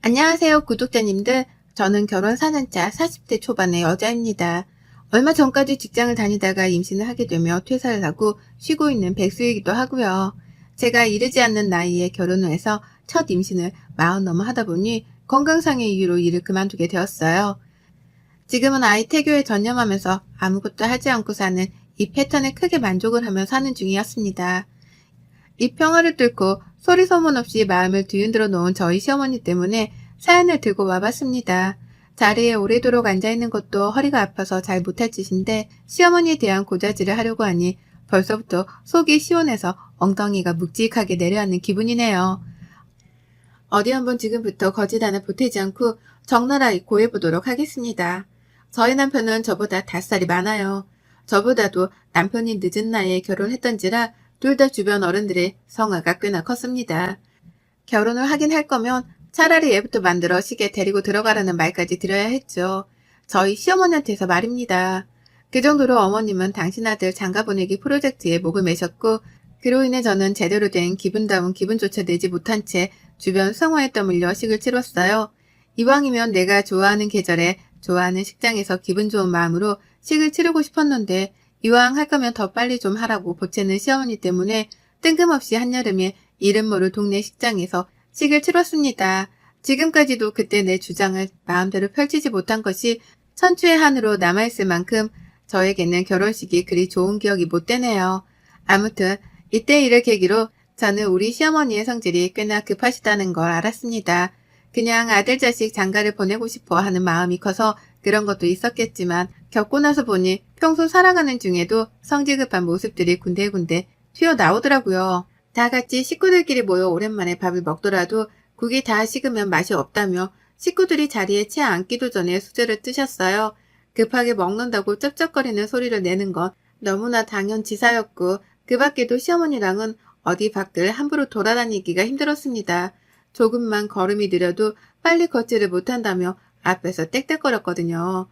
안녕하세요, 구독자님들. 저는 결혼 4년차 40대 초반의 여자입니다. 얼마 전까지 직장을 다니다가 임신을 하게 되며 퇴사를 하고 쉬고 있는 백수이기도 하고요. 제가 이르지 않는 나이에 결혼을 해서 첫 임신을 40 넘어 하다 보니 건강상의 이유로 일을 그만두게 되었어요. 지금은 아이 태교에 전념하면서 아무것도 하지 않고 사는 이 패턴에 크게 만족을 하며 사는 중이었습니다. 이 평화를 뚫고 소리 소문 없이 마음을 뒤흔들어 놓은 저희 시어머니 때문에 사연을 들고 와봤습니다. 자리에 오래도록 앉아있는 것도 허리가 아파서 잘 못할 짓인데 시어머니에 대한 고자질을 하려고 하니 벌써부터 속이 시원해서 엉덩이가 묵직하게 내려앉는 기분이네요. 어디 한번 지금부터 거짓 하나 보태지 않고 적나라히 고해보도록 하겠습니다. 저희 남편은 저보다 5살이 많아요. 저보다도 남편이 늦은 나이에 결혼했던지라 둘 다 주변 어른들의 성화가 꽤나 컸습니다. 결혼을 하긴 할 거면 차라리 애부터 만들어 시게 데리고 들어가라는 말까지 드려야 했죠. 저희 시어머니한테서 말입니다. 그 정도로 어머님은 당신 아들 장가 보내기 프로젝트에 목을 매셨고 그로 인해 저는 제대로 된 기분다운 기분조차 내지 못한 채 주변 성화에 떠밀려 식을 치렀어요. 이왕이면 내가 좋아하는 계절에 좋아하는 식장에서 기분 좋은 마음으로 식을 치르고 싶었는데 이왕 할 거면 더 빨리 좀 하라고 보채는 시어머니 때문에 뜬금없이 한여름에 이름 모를 동네 식장에서 식을 치렀습니다. 지금까지도 그때 내 주장을 마음대로 펼치지 못한 것이 천추의 한으로 남아있을 만큼 저에게는 결혼식이 그리 좋은 기억이 못 되네요. 아무튼 이때 일을 계기로 저는 우리 시어머니의 성질이 꽤나 급하시다는 걸 알았습니다. 그냥 아들 자식 장가를 보내고 싶어 하는 마음이 커서 그런 것도 있었겠지만 겪고 나서 보니 평소 살아가는 중에도 성질 급한 모습들이 군데군데 튀어나오더라고요. 다 같이 식구들끼리 모여 오랜만에 밥을 먹더라도 국이 다 식으면 맛이 없다며 식구들이 자리에 채 앉기도 전에 수저를 뜨셨어요. 급하게 먹는다고 쩝쩝거리는 소리를 내는 건 너무나 당연지사였고 그 밖에도 시어머니랑은 어디 밖을 함부로 돌아다니기가 힘들었습니다. 조금만 걸음이 느려도 빨리 걷지를 못한다며 앞에서 떽떽거렸거든요.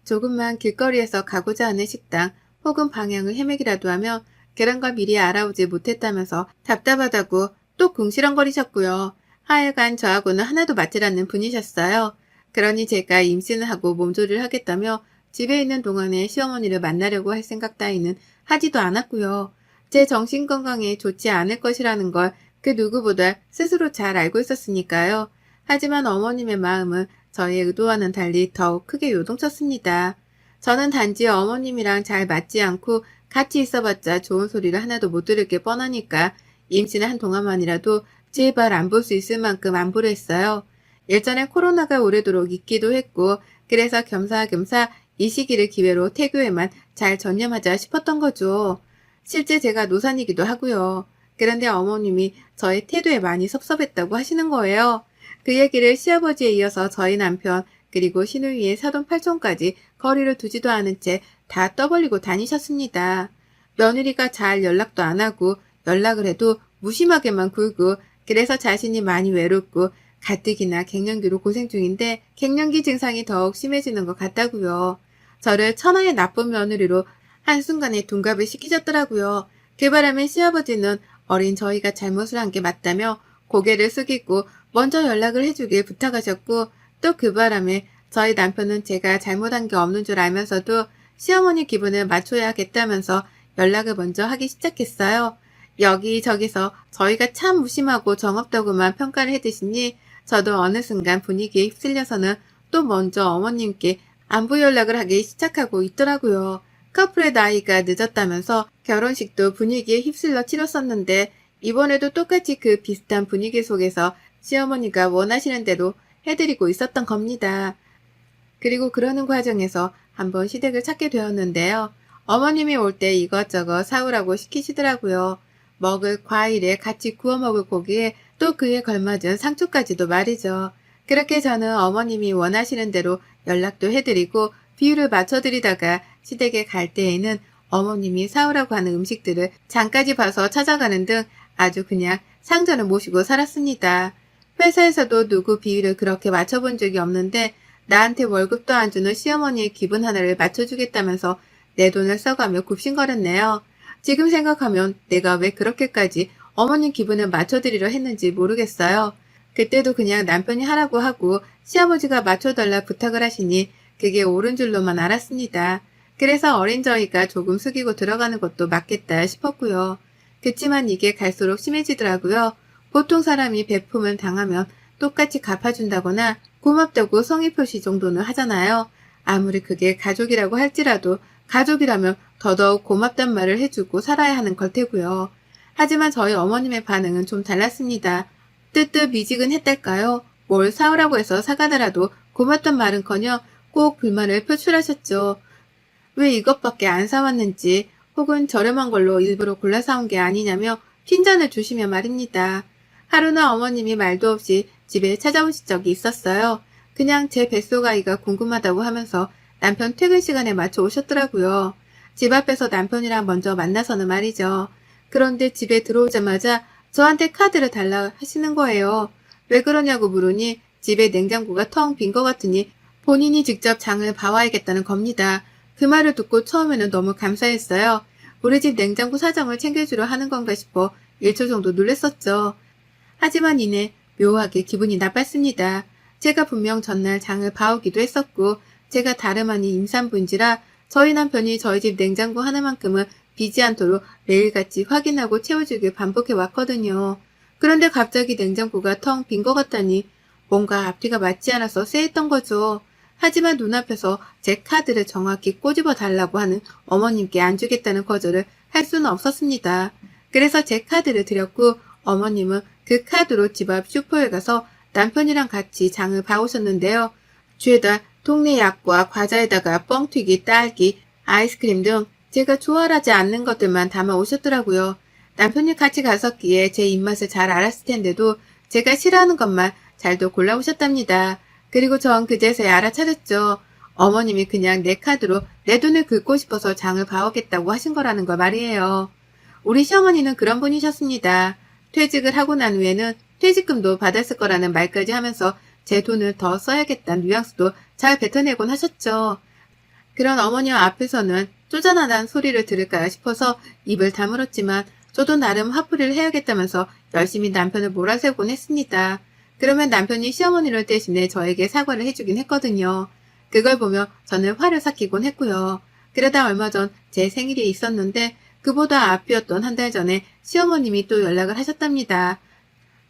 조금만 길거리에서 가고자 하는 식당 혹은 방향을 헤매기라도 하면 그런 걸 미리 알아오지 못했다면서 답답하다고 또 궁시렁거리셨고요. 하여간 저하고는 하나도 맞질 않는 분이셨어요. 그러니 제가 임신을 하고 몸조리를 하겠다며 집에 있는 동안에 시어머니를 만나려고 할 생각 따위는 하지도 않았고요. 제 정신건강에 좋지 않을 것이라는 걸 그 누구보다 스스로 잘 알고 있었으니까요. 하지만 어머님의 마음은 저의 의도와는 달리 더욱 크게 요동쳤습니다. 저는 단지 어머님이랑 잘 맞지 않고 같이 있어봤자 좋은 소리를 하나도 못 들을 게 뻔하니까 임신을 한 동안만이라도 제발 안 볼 수 있을 만큼 안보려 했어요. 일전에 코로나가 오래도록 있기도 했고 그래서 겸사겸사 이 시기를 기회로 태교에만 잘 전념하자 싶었던 거죠. 실제 제가 노산이기도 하고요. 그런데 어머님이 저의 태도에 많이 섭섭했다고 하시는 거예요. 그 얘기를 시아버지에 이어서 저희 남편 그리고 시누이의 사돈팔촌까지 거리를 두지도 않은 채 다 떠벌리고 다니셨습니다. 며느리가 잘 연락도 안 하고 연락을 해도 무심하게만 굴고 그래서 자신이 많이 외롭고 가뜩이나 갱년기로 고생 중인데 갱년기 증상이 더욱 심해지는 것 같다고요. 저를 천하의 나쁜 며느리로 한순간에 둔갑을 시키셨더라고요. 그 바람에 시아버지는 어린 저희가 잘못을 한 게 맞다며 고개를 숙이고 먼저 연락을 해주길 부탁하셨고 또 그 바람에 저희 남편은 제가 잘못한 게 없는 줄 알면서도 시어머니 기분을 맞춰야겠다면서 연락을 먼저 하기 시작했어요. 여기저기서 저희가 참 무심하고 정없다고만 평가를 해드시니 저도 어느 순간 분위기에 휩쓸려서는 또 먼저 어머님께 안부 연락을 하기 시작하고 있더라고요. 커플의 나이가 늦었다면서 결혼식도 분위기에 휩쓸려 치렀었는데 이번에도 똑같이 그 비슷한 분위기 속에서 시어머니가 원하시는 대로 해드리고 있었던 겁니다. 그리고 그러는 과정에서 한번 시댁을 찾게 되었는데요. 어머님이 올 때 이것저것 사오라고 시키시더라고요. 먹을 과일에 같이 구워 먹을 고기에 또 그에 걸맞은 상추까지도 말이죠. 그렇게 저는 어머님이 원하시는 대로 연락도 해드리고 비율을 맞춰드리다가 시댁에 갈 때에는 어머님이 사오라고 하는 음식들을 장까지 봐서 찾아가는 등 아주 그냥 상전을 모시고 살았습니다. 회사에서도 누구 비위를 그렇게 맞춰본 적이 없는데 나한테 월급도 안 주는 시어머니의 기분 하나를 맞춰주겠다면서 내 돈을 써가며 굽신거렸네요. 지금 생각하면 내가 왜 그렇게까지 어머님 기분을 맞춰드리려 했는지 모르겠어요. 그때도 그냥 남편이 하라고 하고 시아버지가 맞춰달라 부탁을 하시니 그게 옳은 줄로만 알았습니다. 그래서 어린 저희가 조금 숙이고 들어가는 것도 맞겠다 싶었고요. 그치만 이게 갈수록 심해지더라고요. 보통 사람이 베품을 당하면 똑같이 갚아준다거나 고맙다고 성의 표시 정도는 하잖아요. 아무리 그게 가족이라고 할지라도 가족이라면 더더욱 고맙단 말을 해주고 살아야 하는 걸 테고요. 하지만 저희 어머님의 반응은 좀 달랐습니다. 뜨뜻미지근했달까요? 뭘 사오라고 해서 사가더라도 고맙단 말은커녕 꼭 불만을 표출하셨죠. 왜 이것밖에 안 사왔는지 혹은 저렴한 걸로 일부러 골라 사온 게 아니냐며 핀잔을 주시며 말입니다. 하루는 어머님이 말도 없이 집에 찾아오신 적이 있었어요. 그냥 제 뱃속아이가 궁금하다고 하면서 남편 퇴근 시간에 맞춰 오셨더라고요. 집 앞에서 남편이랑 먼저 만나서는 말이죠. 그런데 집에 들어오자마자 저한테 카드를 달라 하시는 거예요. 왜 그러냐고 물으니 집에 냉장고가 텅 빈 것 같으니 본인이 직접 장을 봐와야겠다는 겁니다. 그 말을 듣고 처음에는 너무 감사했어요. 우리 집 냉장고 사정을 챙겨주려 하는 건가 싶어 1초 정도 놀랬었죠. 하지만 이내 묘하게 기분이 나빴습니다. 제가 분명 전날 장을 봐오기도 했었고 제가 다름 아닌 임산부인지라 저희 남편이 저희 집 냉장고 하나만큼은 비지 않도록 매일같이 확인하고 채워주길 반복해 왔거든요. 그런데 갑자기 냉장고가 텅 빈 것 같다니 뭔가 앞뒤가 맞지 않아서 쎄했던 거죠. 하지만 눈앞에서 제 카드를 정확히 꼬집어 달라고 하는 어머님께 안 주겠다는 거절을 할 수는 없었습니다. 그래서 제 카드를 드렸고 어머님은 그 카드로 집 앞 슈퍼에 가서 남편이랑 같이 장을 봐오셨는데요. 죄다 동네 약과 과자에다가 뻥튀기, 딸기, 아이스크림 등 제가 좋아하지 않는 것들만 담아 오셨더라고요. 남편이 같이 갔었기에 제 입맛을 잘 알았을 텐데도 제가 싫어하는 것만 잘도 골라오셨답니다. 그리고 전 그제서야 알아차렸죠. 어머님이 그냥 내 카드로 내 돈을 긁고 싶어서 장을 봐오겠다고 하신 거라는 걸 말이에요. 우리 시어머니는 그런 분이셨습니다. 퇴직을 하고 난 후에는 퇴직금도 받았을 거라는 말까지 하면서 제 돈을 더 써야겠다는 뉘앙스도 잘 뱉어내곤 하셨죠. 그런 어머니 앞에서는 쪼잔하다는 소리를 들을까 싶어서 입을 다물었지만 저도 나름 화풀이를 해야겠다면서 열심히 남편을 몰아세우곤 했습니다. 그러면 남편이 시어머니를 대신해 저에게 사과를 해주긴 했거든요. 그걸 보며 저는 화를 삭히곤 했고요. 그러다 얼마 전 제 생일이 있었는데 그보다 앞이었던 한 달 전에 시어머님이 또 연락을 하셨답니다.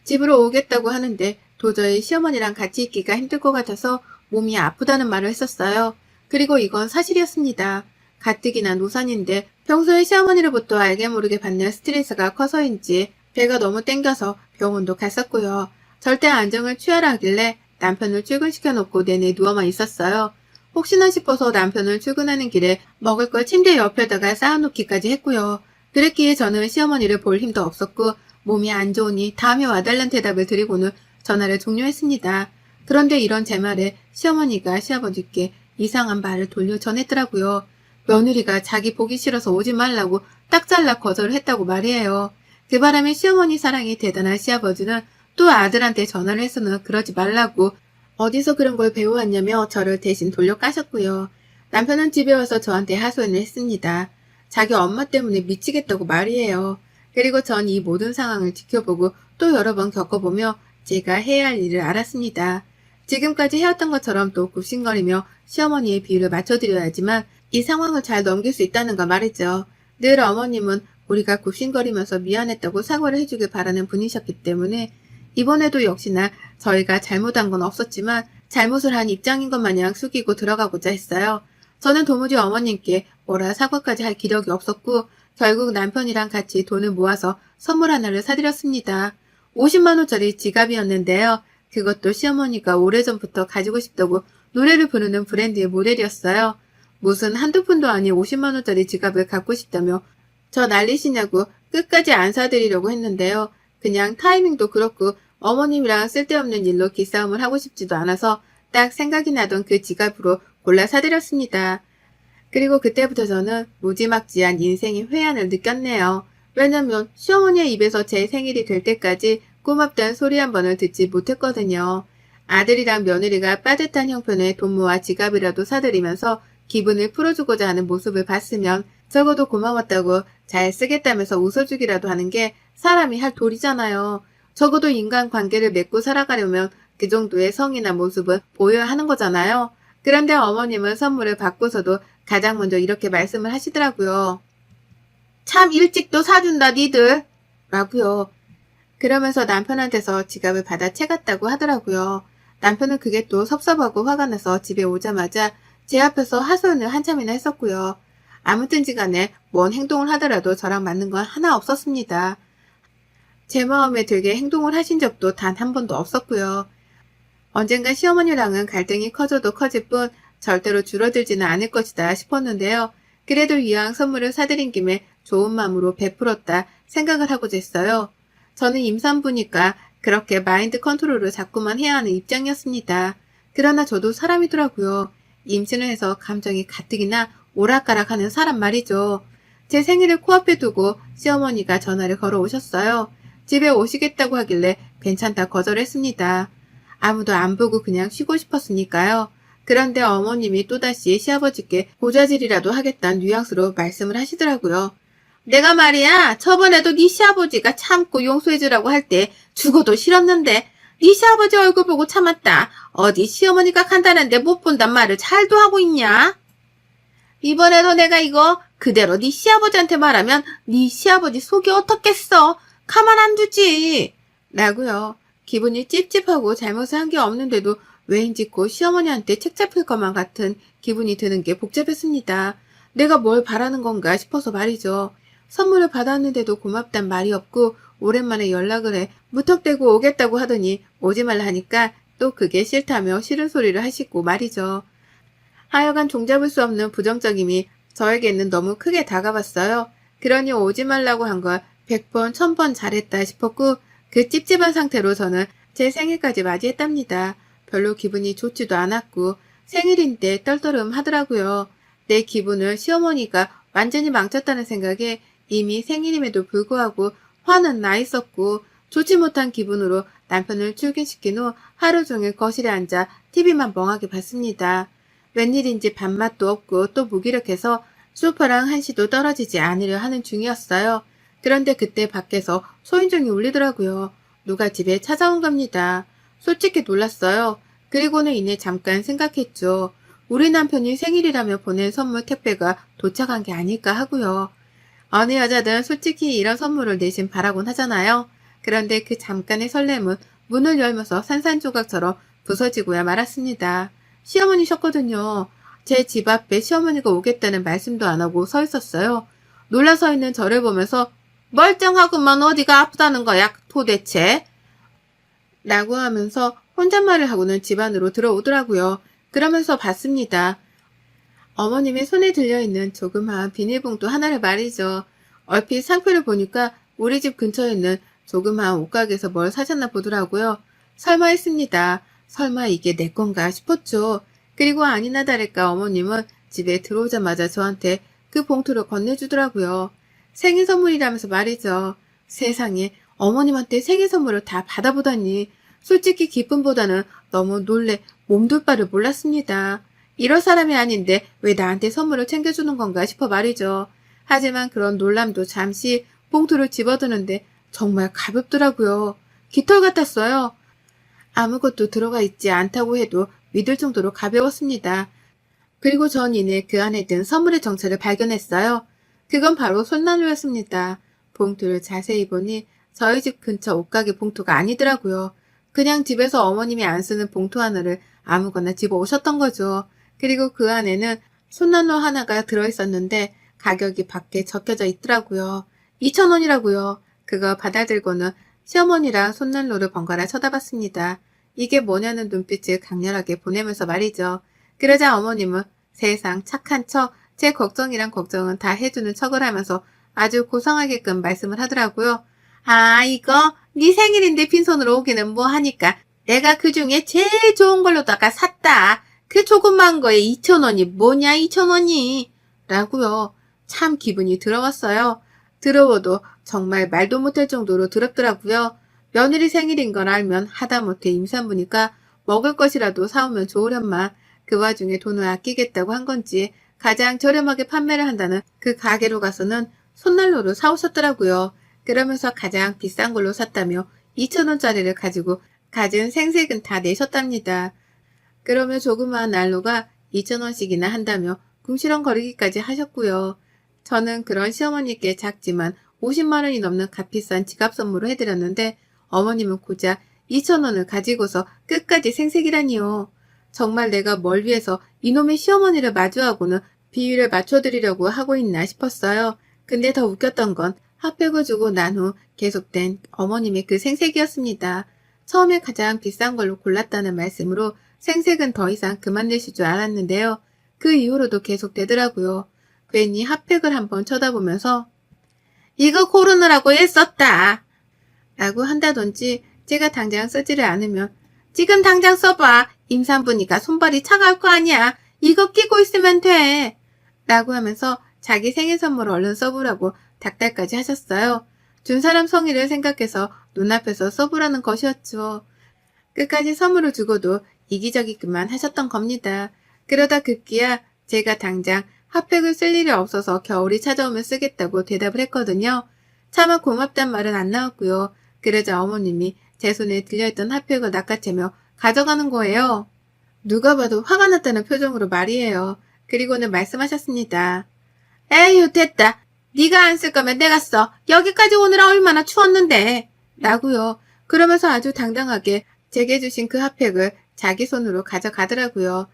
집으로 오겠다고 하는데 도저히 시어머니랑 같이 있기가 힘들 것 같아서 몸이 아프다는 말을 했었어요. 그리고 이건 사실이었습니다. 가뜩이나 노산인데 평소에 시어머니로부터 알게 모르게 받는 스트레스가 커서인지 배가 너무 땡겨서 병원도 갔었고요. 절대 안정을 취하라 하길래 남편을 출근시켜놓고 내내 누워만 있었어요. 혹시나 싶어서 남편을 출근하는 길에 먹을 걸 침대 옆에다가 쌓아놓기까지 했고요. 그랬기에 저는 시어머니를 볼 힘도 없었고 몸이 안 좋으니 다음에 와달란 대답을 드리고는 전화를 종료했습니다. 그런데 이런 제 말에 시어머니가 시아버지께 이상한 말을 돌려 전했더라고요. 며느리가 자기 보기 싫어서 오지 말라고 딱 잘라 거절을 했다고 말이에요. 그 바람에 시어머니 사랑이 대단한 시아버지는 또 아들한테 전화를 해서는 그러지 말라고 어디서 그런 걸 배워왔냐며 저를 대신 돌려 까셨고요. 남편은 집에 와서 저한테 하소연을 했습니다. 자기 엄마 때문에 미치겠다고 말이에요. 그리고 전 이 모든 상황을 지켜보고 또 여러 번 겪어보며 제가 해야 할 일을 알았습니다. 지금까지 해왔던 것처럼 또 굽신거리며 시어머니의 비율을 맞춰드려야지만 이 상황을 잘 넘길 수 있다는 거 말이죠. 늘 어머님은 우리가 굽신거리면서 미안했다고 사과를 해주길 바라는 분이셨기 때문에 이번에도 역시나 저희가 잘못한 건 없었지만 잘못을 한 입장인 것 마냥 숙이고 들어가고자 했어요. 저는 도무지 어머님께 뭐라 사과까지 할 기력이 없었고 결국 남편이랑 같이 돈을 모아서 선물 하나를 사드렸습니다. 50만원짜리 지갑이었는데요. 그것도 시어머니가 오래전부터 가지고 싶다고 노래를 부르는 브랜드의 모델이었어요. 무슨 한두 푼도 아닌 50만원짜리 지갑을 갖고 싶다며 저 난리시냐고 끝까지 안 사드리려고 했는데요. 그냥 타이밍도 그렇고 어머님이랑 쓸데없는 일로 기싸움을 하고 싶지도 않아서 딱 생각이 나던 그 지갑으로 골라 사드렸습니다. 그리고 그때부터 저는 무지막지한 인생의 회한을 느꼈네요. 왜냐면 시어머니의 입에서 제 생일이 될 때까지 고맙다는 소리 한 번을 듣지 못했거든요. 아들이랑 며느리가 빠듯한 형편에 돈 모아 지갑이라도 사드리면서 기분을 풀어주고자 하는 모습을 봤으면 적어도 고마웠다고 잘 쓰겠다면서 웃어주기라도 하는 게 사람이 할 도리잖아요. 적어도 인간관계를 맺고 살아가려면 그 정도의 성이나 모습은 보여야 하는 거잖아요. 그런데 어머님은 선물을 받고서도 가장 먼저 이렇게 말씀을 하시더라고요. 참 일찍도 사준다 니들 라고요. 그러면서 남편한테서 지갑을 받아 채갔다고 하더라고요. 남편은 그게 또 섭섭하고 화가 나서 집에 오자마자 제 앞에서 하소연을 한참이나 했었고요. 아무튼지 간에 뭔 행동을 하더라도 저랑 맞는 건 하나 없었습니다. 제 마음에 들게 행동을 하신 적도 단 한 번도 없었고요. 언젠가 시어머니랑은 갈등이 커져도 커질 뿐 절대로 줄어들지는 않을 것이다 싶었는데요. 그래도 이왕 선물을 사드린 김에 좋은 마음으로 베풀었다 생각을 하고 쟀어요. 저는 임산부니까 그렇게 마인드 컨트롤을 자꾸만 해야 하는 입장이었습니다. 그러나 저도 사람이더라고요. 임신을 해서 감정이 가뜩이나 오락가락하는 사람 말이죠. 제 생일을 코앞에 두고 시어머니가 전화를 걸어 오셨어요. 집에 오시겠다고 하길래 괜찮다 거절했습니다. 아무도 안 보고 그냥 쉬고 싶었으니까요. 그런데 어머님이 또다시 시아버지께 고자질이라도 하겠다는 뉘앙스로 말씀을 하시더라고요. 내가 말이야 저번에도 네 시아버지가 참고 용서해주라고 할 때 죽어도 싫었는데 네 시아버지 얼굴 보고 참았다. 어디 시어머니가 간다는데 못 본단 말을 잘도 하고 있냐? 이번에도 내가 이거 그대로 네 시아버지한테 말하면 네 시아버지 속이 어떻겠어? 가만 안 두지. 라고요. 기분이 찝찝하고 잘못을 한 게 없는데도 왜인지 곧 시어머니한테 책 잡힐 것만 같은 기분이 드는 게 복잡했습니다. 내가 뭘 바라는 건가 싶어서 말이죠. 선물을 받았는데도 고맙단 말이 없고 오랜만에 연락을 해 무턱대고 오겠다고 하더니 오지 말라 하니까 또 그게 싫다며 싫은 소리를 하시고 말이죠. 하여간 종잡을 수 없는 부정적임이 저에게는 너무 크게 다가왔어요. 그러니 오지 말라고 한 걸 100번, 1000번 잘했다 싶었고 그 찝찝한 상태로 저는 제 생일까지 맞이했답니다. 별로 기분이 좋지도 않았고 생일인데 떨떠름 하더라고요. 내 기분을 시어머니가 완전히 망쳤다는 생각에 이미 생일임에도 불구하고 화는 나 있었고 좋지 못한 기분으로 남편을 출근시킨 후 하루 종일 거실에 앉아 TV만 멍하게 봤습니다. 웬일인지 밥맛도 없고 또 무기력해서 소파랑 한시도 떨어지지 않으려 하는 중이었어요. 그런데 그때 밖에서 소인종이 울리더라고요. 누가 집에 찾아온 겁니다. 솔직히 놀랐어요. 그리고는 이내 잠깐 생각했죠. 우리 남편이 생일이라며 보낸 선물 택배가 도착한 게 아닐까 하고요. 어느 여자든 솔직히 이런 선물을 내심 바라곤 하잖아요. 그런데 그 잠깐의 설렘은 문을 열면서 산산조각처럼 부서지고야 말았습니다. 시어머니셨거든요. 제 집 앞에 시어머니가 오겠다는 말씀도 안 하고 서 있었어요. 놀라 서 있는 저를 보면서 멀쩡하구만 어디가 아프다는 거야 도대체? 라고 하면서 혼잣말을 하고는 집 안으로 들어오더라고요. 그러면서 봤습니다. 어머님의 손에 들려있는 조그마한 비닐봉투 하나를 말이죠. 얼핏 상표를 보니까 우리 집 근처에 있는 조그마한 옷가게에서 뭘 사셨나 보더라고요. 설마 했습니다. 설마 이게 내 건가 싶었죠. 그리고 아니나 다를까 어머님은 집에 들어오자마자 저한테 그 봉투를 건네주더라고요. 생일 선물이라면서 말이죠. 세상에 어머님한테 생일 선물을 다 받아보다니 솔직히 기쁨보다는 너무 놀래 몸둘 바를 몰랐습니다. 이럴 사람이 아닌데 왜 나한테 선물을 챙겨주는 건가 싶어 말이죠. 하지만 그런 놀람도 잠시 봉투를 집어드는데 정말 가볍더라고요. 깃털 같았어요. 아무것도 들어가 있지 않다고 해도 믿을 정도로 가벼웠습니다. 그리고 전 이내 그 안에 든 선물의 정체를 발견했어요. 그건 바로 손난로였습니다. 봉투를 자세히 보니 저희 집 근처 옷가게 봉투가 아니더라고요. 그냥 집에서 어머님이 안 쓰는 봉투 하나를 아무거나 집어 오셨던 거죠. 그리고 그 안에는 손난로 하나가 들어있었는데 가격이 밖에 적혀져 있더라고요. 2,000원이라고요. 그거 받아들고는 시어머니랑 손난로를 번갈아 쳐다봤습니다. 이게 뭐냐는 눈빛을 강렬하게 보내면서 말이죠. 그러자 어머님은 세상 착한 척, 제 걱정이란 걱정은 다 해주는 척을 하면서 아주 고상하게끔 말씀을 하더라고요. 아 이거 네 생일인데 빈손으로 오기는 뭐 하니까 내가 그중에 제일 좋은 걸로다가 샀다. 그 조그만 거에 2,000원이 뭐냐 2,000원이 라고요. 참 기분이 들어왔어요. 들어워도 정말 말도 못할 정도로 더럽더라고요. 며느리 생일인 걸 알면 하다못해 임산부니까 먹을 것이라도 사오면 좋으련만 그 와중에 돈을 아끼겠다고 한 건지 가장 저렴하게 판매를 한다는 그 가게로 가서는 손난로를 사오셨더라고요. 그러면서 가장 비싼 걸로 샀다며 2,000원짜리를 가지고 가진 생색은 다 내셨답니다. 그러면 조그마한 난로가 2,000원씩이나 한다며 궁시렁거리기까지 하셨고요. 저는 그런 시어머니께 작지만 50만 원이 넘는 값비싼 지갑 선물을 해드렸는데 어머님은 고작 2,000원을 가지고서 끝까지 생색이라니요. 정말 내가 뭘 위해서 이놈의 시어머니를 마주하고는 비위를 맞춰드리려고 하고 있나 싶었어요. 근데 더 웃겼던 건 핫팩을 주고 난 후 계속된 어머님의 그 생색이었습니다. 처음에 가장 비싼 걸로 골랐다는 말씀으로 생색은 더 이상 그만 내실 줄 알았는데요. 그 이후로도 계속되더라고요. 괜히 핫팩을 한번 쳐다보면서 이거 고르느라고 애썼다 라고 한다든지 제가 당장 쓰지를 않으면 지금 당장 써봐. 임산부니까 손발이 차가울 거 아니야. 이거 끼고 있으면 돼. 라고 하면서 자기 생일 선물 얼른 써보라고 닥달까지 하셨어요. 준 사람 성의를 생각해서 눈앞에서 써보라는 것이었죠. 끝까지 선물을 주고도 이기적이기만 하셨던 겁니다. 그러다 급기야 제가 당장 핫팩을 쓸 일이 없어서 겨울이 찾아오면 쓰겠다고 대답을 했거든요. 차마 고맙단 말은 안 나왔고요. 그러자 어머님이 제 손에 들려있던 핫팩을 낚아채며 가져가는 거예요. 누가 봐도 화가 났다는 표정으로 말이에요. 그리고는 말씀하셨습니다. 에휴 됐다. 네가 안 쓸 거면 내가 써. 여기까지 오느라 얼마나 추웠는데. 라고요. 그러면서 아주 당당하게 제게 주신 그 핫팩을 자기 손으로 가져가더라고요.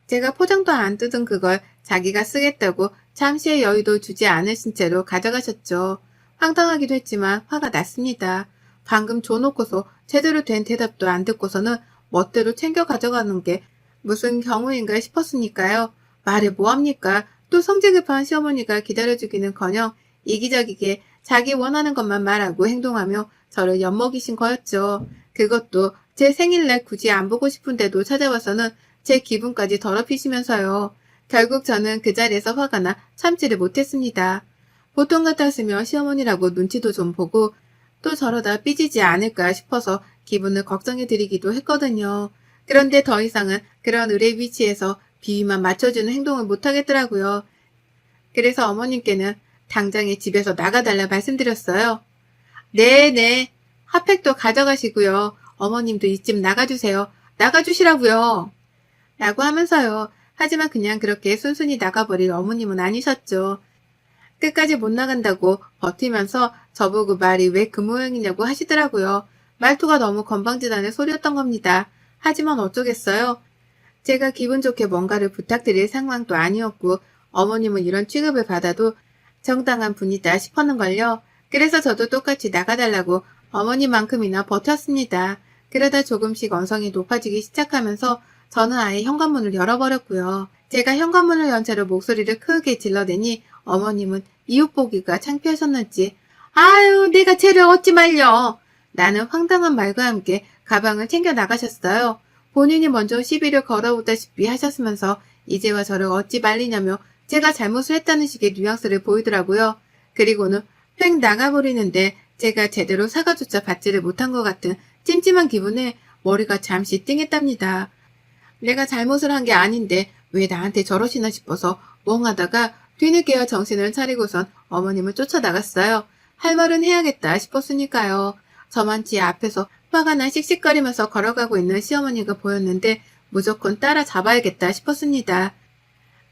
제가 포장도 안 뜯은 그걸 자기가 쓰겠다고 잠시의 여유도 주지 않으신 채로 가져가셨죠. 황당하기도 했지만 화가 났습니다. 방금 줘놓고서 제대로 된 대답도 안 듣고서는 멋대로 챙겨 가져가는 게 무슨 경우인가 싶었으니까요. 말해 뭐합니까? 또 성질 급한 시어머니가 기다려주기는커녕 이기적이게 자기 원하는 것만 말하고 행동하며 저를 엿먹이신 거였죠. 그것도 제 생일날 굳이 안 보고 싶은데도 찾아와서는 제 기분까지 더럽히시면서요. 결국 저는 그 자리에서 화가 나 참지를 못했습니다. 보통 같았으면 시어머니라고 눈치도 좀 보고 또 저러다 삐지지 않을까 싶어서 기분을 걱정해드리기도 했거든요. 그런데 더 이상은 그런 의뢰 위치에서 비위만 맞춰주는 행동을 못하겠더라고요. 그래서 어머님께는 당장에 집에서 나가달라 말씀드렸어요. 네네. 핫팩도 가져가시고요. 어머님도 이집 나가주세요. 나가주시라고요. 라고 하면서요. 하지만 그냥 그렇게 순순히 나가버릴 어머님은 아니셨죠. 끝까지 못 나간다고 버티면서 저보고 말이 왜 그 모양이냐고 하시더라고요. 말투가 너무 건방지다는 소리였던 겁니다. 하지만 어쩌겠어요. 제가 기분 좋게 뭔가를 부탁드릴 상황도 아니었고 어머님은 이런 취급을 받아도 정당한 분이다 싶었는걸요. 그래서 저도 똑같이 나가달라고 어머니만큼이나 버텼습니다. 그러다 조금씩 언성이 높아지기 시작하면서 저는 아예 현관문을 열어버렸고요. 제가 현관문을 연 채로 목소리를 크게 질러대니 어머님은 이웃 보기가 창피하셨는지 아유 내가 쟤를 어찌 말려. 나는 황당한 말과 함께 가방을 챙겨 나가셨어요. 본인이 먼저 시비를 걸어오다시피 하셨으면서 이제와 저를 어찌 말리냐며 제가 잘못을 했다는 식의 뉘앙스를 보이더라고요. 그리고는 휙 나가버리는데 제가 제대로 사과조차 받지를 못한 것 같은 찜찜한 기분에 머리가 잠시 띵했답니다. 내가 잘못을 한 게 아닌데 왜 나한테 저러시나 싶어서 멍하다가 뒤늦게야 정신을 차리고선 어머님을 쫓아나갔어요. 할 말은 해야겠다 싶었으니까요. 저만 지 앞에서 화가 나 씩씩거리면서 걸어가고 있는 시어머니가 보였는데 무조건 따라잡아야겠다 싶었습니다.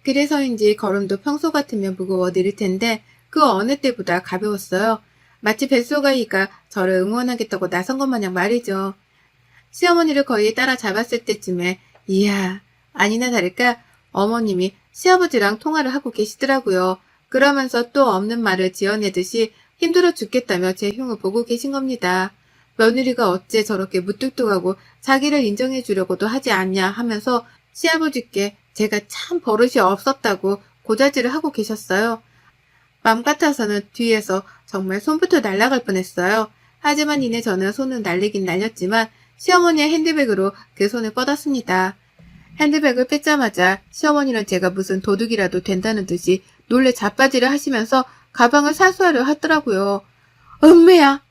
그래서인지 걸음도 평소 같으면 무거워 느릴 텐데 그 어느 때보다 가벼웠어요. 마치 뱃속아이가 저를 응원하겠다고 나선 것 마냥 말이죠. 시어머니를 거의 따라잡았을 때쯤에 이야 아니나 다를까 어머님이 시아버지랑 통화를 하고 계시더라고요. 그러면서 또 없는 말을 지어내듯이 힘들어 죽겠다며 제 흉을 보고 계신 겁니다. 며느리가 어째 저렇게 무뚝뚝하고 자기를 인정해 주려고도 하지 않냐 하면서 시아버지께 제가 참 버릇이 없었다고 고자질을 하고 계셨어요. 맘 같아서는 뒤에서 정말 손부터 날아갈 뻔했어요. 하지만 이내 저는 손은 날리긴 날렸지만 시어머니의 핸드백으로 그 손을 뻗었습니다. 핸드백을 뺏자마자 시어머니는 제가 무슨 도둑이라도 된다는 듯이 놀래 자빠지를 하시면서 가방을 사수하려 하더라고요. 엄매야!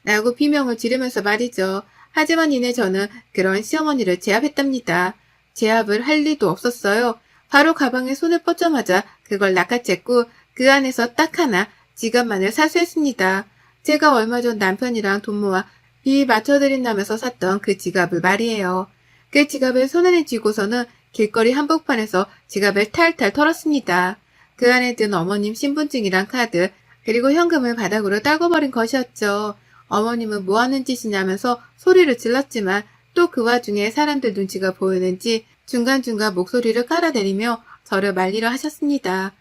라고 비명을 지르면서 말이죠. 하지만 이내 저는 그런 시어머니를 제압했답니다. 제압을 할 리도 없었어요. 바로 가방에 손을 뻗자마자 그걸 낚아챘고 그 안에서 딱 하나 지갑만을 사수했습니다. 제가 얼마 전 남편이랑 돈 모아 이 맞춰드린다면서 샀던 그 지갑을 말이에요. 그 지갑을 손안에 쥐고서는 길거리 한복판에서 지갑을 탈탈 털었습니다. 그 안에 든 어머님 신분증이랑 카드, 그리고 현금을 바닥으로 떨궈버린 것이었죠. 어머님은 뭐 하는 짓이냐면서 소리를 질렀지만 또 그 와중에 사람들 눈치가 보이는지 중간중간 목소리를 깔아대리며 저를 말리려 하셨습니다.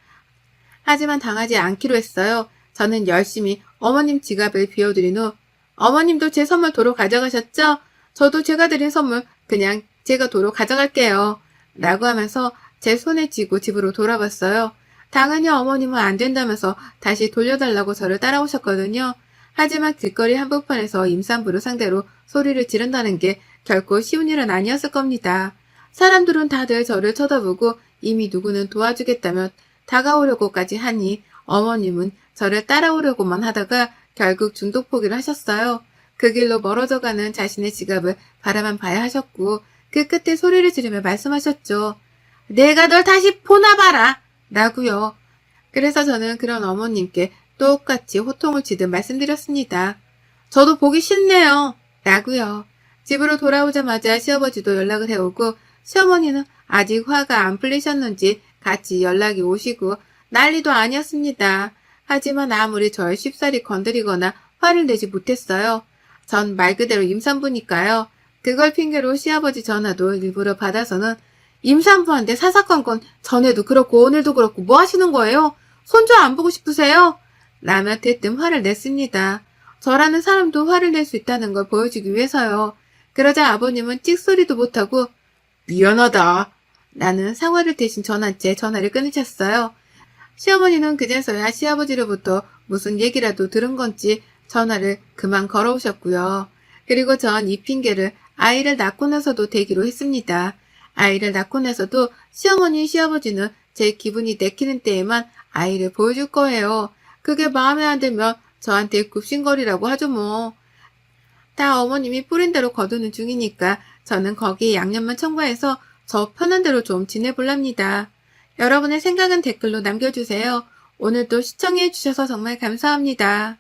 하지만 당하지 않기로 했어요. 저는 열심히 어머님 지갑을 비워드린 후 어머님도 제 선물 도로 가져가셨죠? 저도 제가 드린 선물 그냥 제가 도로 가져갈게요. 라고 하면서 제 손에 쥐고 집으로 돌아왔어요. 당연히 어머님은 안 된다면서 다시 돌려달라고 저를 따라오셨거든요. 하지만 길거리 한복판에서 임산부를 상대로 소리를 지른다는 게 결코 쉬운 일은 아니었을 겁니다. 사람들은 다들 저를 쳐다보고 이미 누구는 도와주겠다며 다가오려고까지 하니 어머님은 저를 따라오려고만 하다가 결국 중독 포기를 하셨어요. 그 길로 멀어져가는 자신의 지갑을 바라만 봐야 하셨고 그 끝에 소리를 지르며 말씀하셨죠. 내가 널 다시 보나봐라! 라고요. 그래서 저는 그런 어머님께 똑같이 호통을 치듯 말씀드렸습니다. 저도 보기 싫네요. 라고요. 집으로 돌아오자마자 시아버지도 연락을 해오고 시어머니는 아직 화가 안 풀리셨는지 같이 연락이 오시고 난리도 아니었습니다. 하지만 아무리 저를 쉽사리 건드리거나 화를 내지 못했어요. 전 말 그대로 임산부니까요. 그걸 핑계로 시아버지 전화도 일부러 받아서는 임산부한테 사사건건 전에도 그렇고 오늘도 그렇고 뭐 하시는 거예요? 손주 안 보고 싶으세요? 라며 대뜸 화를 냈습니다. 저라는 사람도 화를 낼 수 있다는 걸 보여주기 위해서요. 그러자 아버님은 찍소리도 못하고 미안하다 라는 사과를 대신 전한 채 전화를 끊으셨어요. 시어머니는 그제서야 시아버지로부터 무슨 얘기라도 들은 건지 전화를 그만 걸어오셨고요. 그리고 전 이 핑계를 아이를 낳고 나서도 대기로 했습니다. 아이를 낳고 나서도 시어머니, 시아버지는 제 기분이 내키는 때에만 아이를 보여줄 거예요. 그게 마음에 안 들면 저한테 굽신거리라고 하죠 뭐. 다 어머님이 뿌린 대로 거두는 중이니까 저는 거기에 양념만 첨가해서 저 편한 대로 좀 지내볼랍니다. 여러분의 생각은 댓글로 남겨주세요. 오늘도 시청해주셔서 정말 감사합니다.